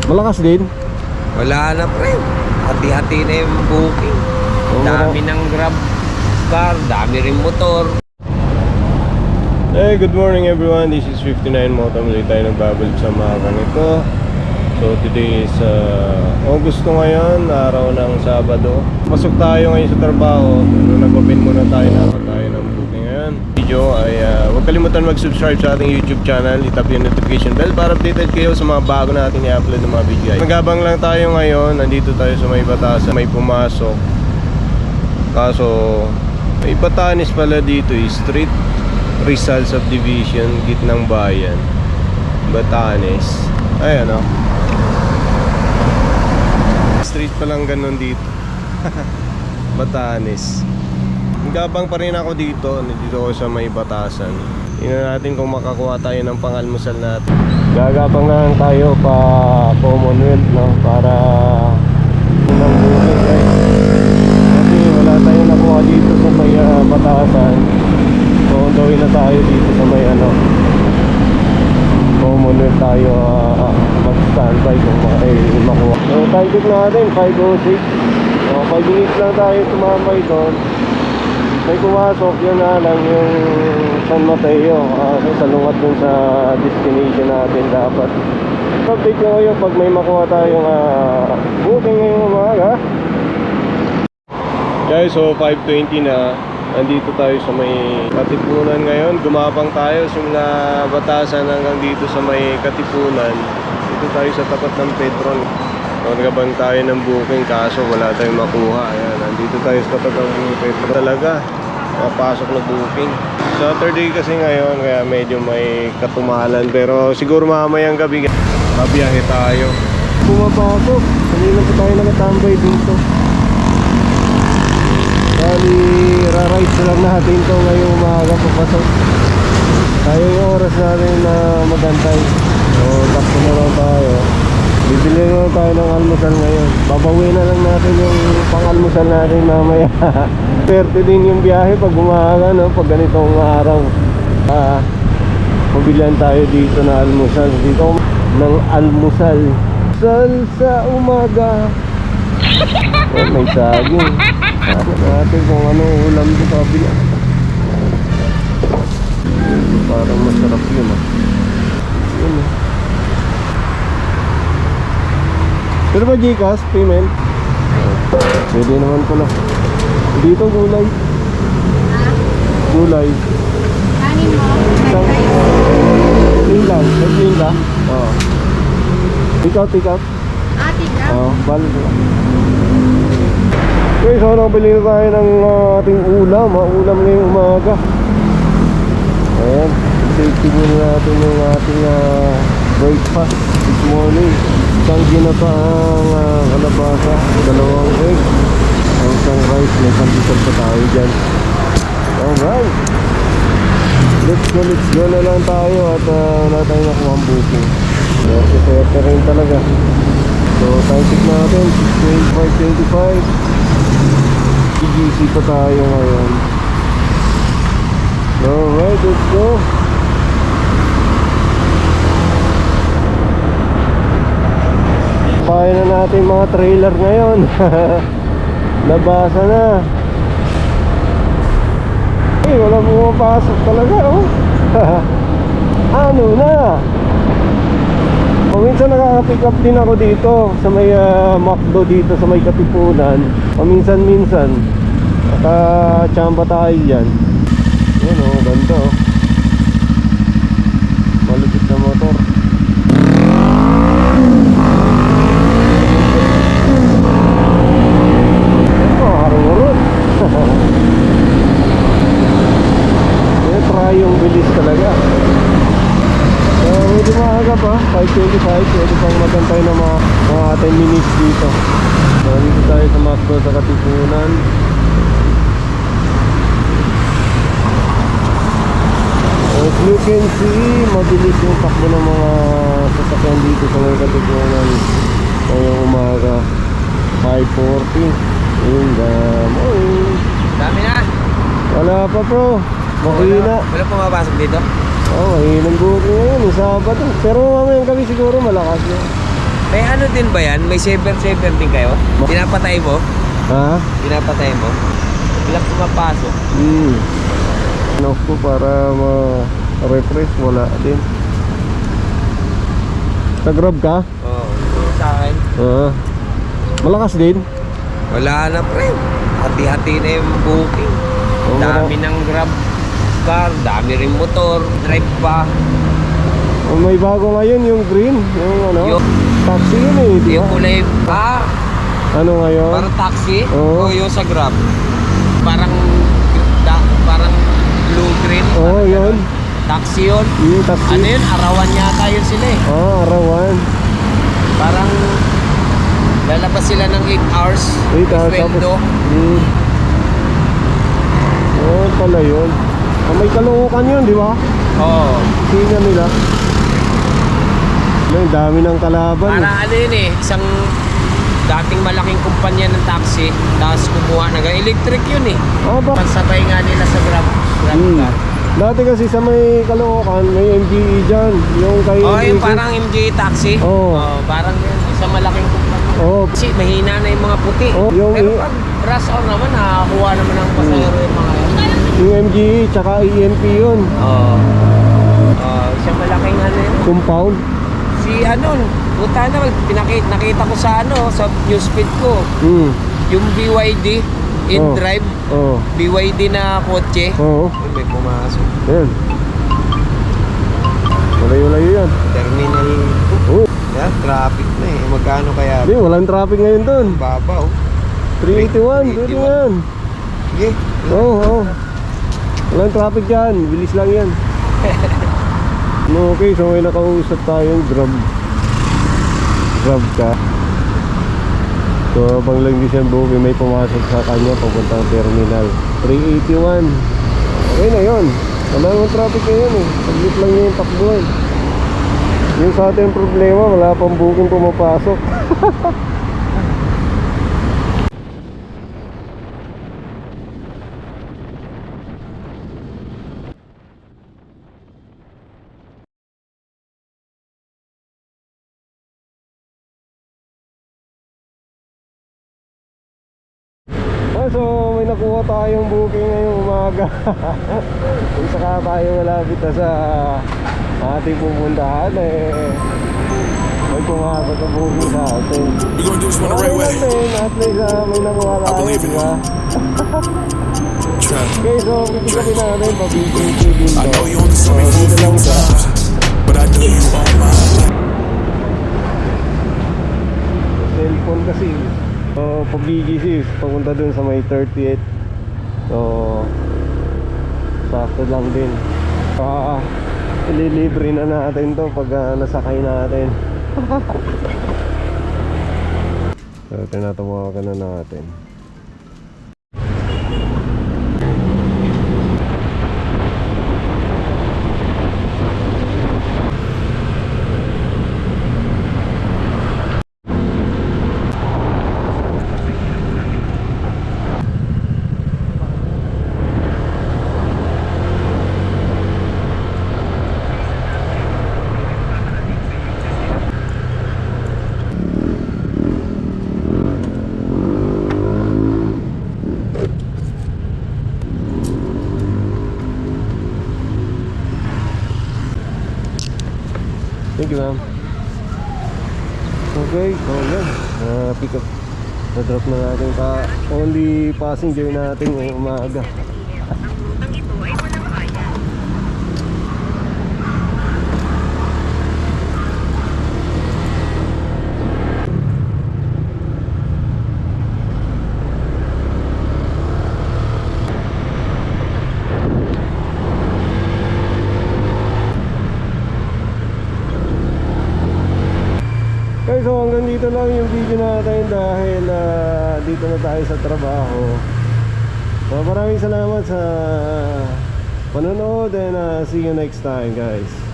Malakas din. Wala na pre. Hati-hati na yung booking. Dami ng grab car, dami rin motor. Hey, good morning everyone. This is 59 Moto. Muli tayo nagbabalik sa mga ganito. So today is August ngayon, araw ng Sabado. Pasok tayo ngayon sa trabaho. Nag-open muna tayo ng booking ngayon. Video ay huwag kalimutan mag-subscribe sa ating YouTube channel. Itap yung notification bell para updated kayo sa mga bago natin i-upload ng mga video. Nagabang lang tayo ngayon. Nandito tayo sa may Batasan. May pumasok. Kaso may Batanes pala dito, Street Rizal Subdivision, gitnang bayan, Batanes. Ayan o, street pa lang ganun dito. Batanes. Gabang pa rin ako dito. Nandito ako sa may Batasan. Tingnan natin kung makakuha tayo ng pangalmusal natin. Gagabang lang tayo pa Commonwealth, no? Para unang booking, guys. Kasi wala tayong nakuha dito sa may Batasan. So gawin na tayo dito sa may Commonwealth tayo mag-standby kung makuha. So time check natin 5:06. So 5 minutes lang tayo tumambay doon. May pumasok, yun na lang yung San Mateo. So salungat dun sa destination natin dapat. Update ko kayo pag may makuha tayong booking ngayong umaga. Guys, so 5:20 na. Nandito tayo sa may Katipunan ngayon. Gumabang tayo simula Batasan hanggang dito sa may Katipunan. Dito tayo sa tapat ng Petron. So, nagabang tayo ng booking kaso wala tayong makuha. Ayan, nandito tayo sa tapat ng Petron. Talaga, makapasok na booking. Saturday kasi ngayon kaya medyo may katumalan. Pero siguro mamayang gabi mabiyahe tayo. Pumapasok. Kanina pa tayo nakatambay dito. Bali, ra-ride lang natin ito ngayong umaga papasok. Tayo yung oras natin na magantay. So, takbo na lang tayo. Bibili na lang tayo ng almusal ngayon. Babawi na lang natin yung pang-almusal natin mamaya. Pwerte din yung biyahe pag umaga, no? Pag ganitong araw. Mabilihan tayo dito na almusal. Dito ng almusal. Sal sa umaga. Oh, may saging. Tignan natin kung anong ulam dito sa kabila. Parang masarap yun yun Pero ba Gcash payment? Pwede naman pala. Dito gulay. Gulay. Kanin mo? Plain lang. May plain ka? Oo. Take out. Tika? Oo, balik lang. Okay, so nakabili na tayo ng ating ulam. Ulam ngayong umaga. Ayan, safety muna natin yung ating breakfast this morning. Isang ginataang kalabasa, 2 egg, isang rice, may pandesal pa tayo dyan. Alright, let's go na lang tayo at wala tayong nakuha ang booking. Swerte rin talaga. So time check natin 6:25. GC pa tayo ngayon. Alright, let's go. Pahay na natin mga trailer ngayon. Nabasa na. Eh, wala pumapasok talaga, oh. Ano na? Minsan nakaka-pick up din ako dito sa may McDo dito sa may Katipunan. Minsan naka-chamba tayo dyan. Yan o, ganda o. Malupit na motor. Harurot. Try yung bilis talaga. Medyo maaga pa, 5:25. Pwede pang magantay na mga 10 minutes dito. So dito tayo sa McDo sa Katipunan. As you can see, mabilis yung takbo ng mga sasakyan dito sa mga Katipunan ngayong umaga. 5:40 in the morning. Dami na. Wala pa bro, makina. Wala pumapasok dito? Oo, mahinang buko ngayon, Sabado. Pero mamayang gabi siguro malakas yun. May ano din ba yan? May saver din kayo? Pinapatay mo? Ha? Pinapatay mo? Bilang pumapasok. Knock ko para ma-refresh, wala din. Nag-grab ka? Oo, sa akin. Malakas din. Wala na pre. Hati-hati na yung booking. Oo, Dami ng grab car, dami rin motor, drive pa. May bago ngayon yung green, yung ano, Yung- taxi yun eh, di Yung ba? kulay Ano ngayon? parang taxi Oo. o yung sa grab. Parang parang blue-green. Oo, yun. Taxi yun. Yung taxi. Ano yun? Arawan yata yun sila eh. Arawan. Parang lalabas sila ng 8 hours. 8 hours Sweldo. Oo, pala yun. May Caloocan yun, di ba? Oo. Tingnan nila. May dami ng kalaban. Para ano yun eh, isang dating malaking kumpanya ng taxi, tapos kumuha na electric yun eh. Ba? Pansabay nga nila sa grab car. Dati kasi sa may Caloocan, may MGE dyan. Yung kay Oh, yung MGE. parang MJ taxi. Oo. Parang yun, isang malaking kumpanya. Oo. Kasi mahina na yung mga puti. Oh, yung Pero pag rush hour naman, nakakuha naman ng pasahero yung mga yun. Yung MGE, tsaka EMP yun. Oo. Isang malaking ano yun. Compound. Si ano, puta na, nakita ko sa ano, sa newsfeed ko. Yung BYD, InDrive, Oo. BYD na kotse. Oo. Ay, may pumasok. Ayan. Malayo-layo yan. Terminal 2. Oo. Yan, traffic na eh. Magkano kaya? Hindi, walang traffic ngayon dun. Baba oh. 381, pwede yan. Sige. Oo. Walang traffic dyan, bilis lang yan. No, okay, so may nakausap tayong grab ka. So habang lang di siya booking, may pumasok sa kanya papuntang terminal 381. Okay na yun. Wala yung traffic ngayon eh. Saglit lang yung takbuhan. Yung sa ating problema, wala pang booking pumapasok. So may nakuha tayong booking ngayong umaga. Kung saka tayo malapit na sa ating pupuntahan may pumasok ang booking sa atin. We're gonna do this one the right way. At least may nakuha tayo, believe in diba? Trust. Okay, so pipigapin natin pabibigay din I to. know you only saw me for a few times, but I knew you all my life. Cellphone kasi. So pabigay papunta dun sa may 38. So sakto lang din. Ililibre na natin to pag nasakay natin. So tinatawagan na natin. Thank you, ma'am. Okay, so yan. Pick up. Na-drop na natin only passenger natin ngayong umaga. Ang ito ay walang bayad. Okay, so hanggang dito lang yung video natin dahil dito na tayo sa trabaho. So maraming salamat sa panonood and see you next time, guys.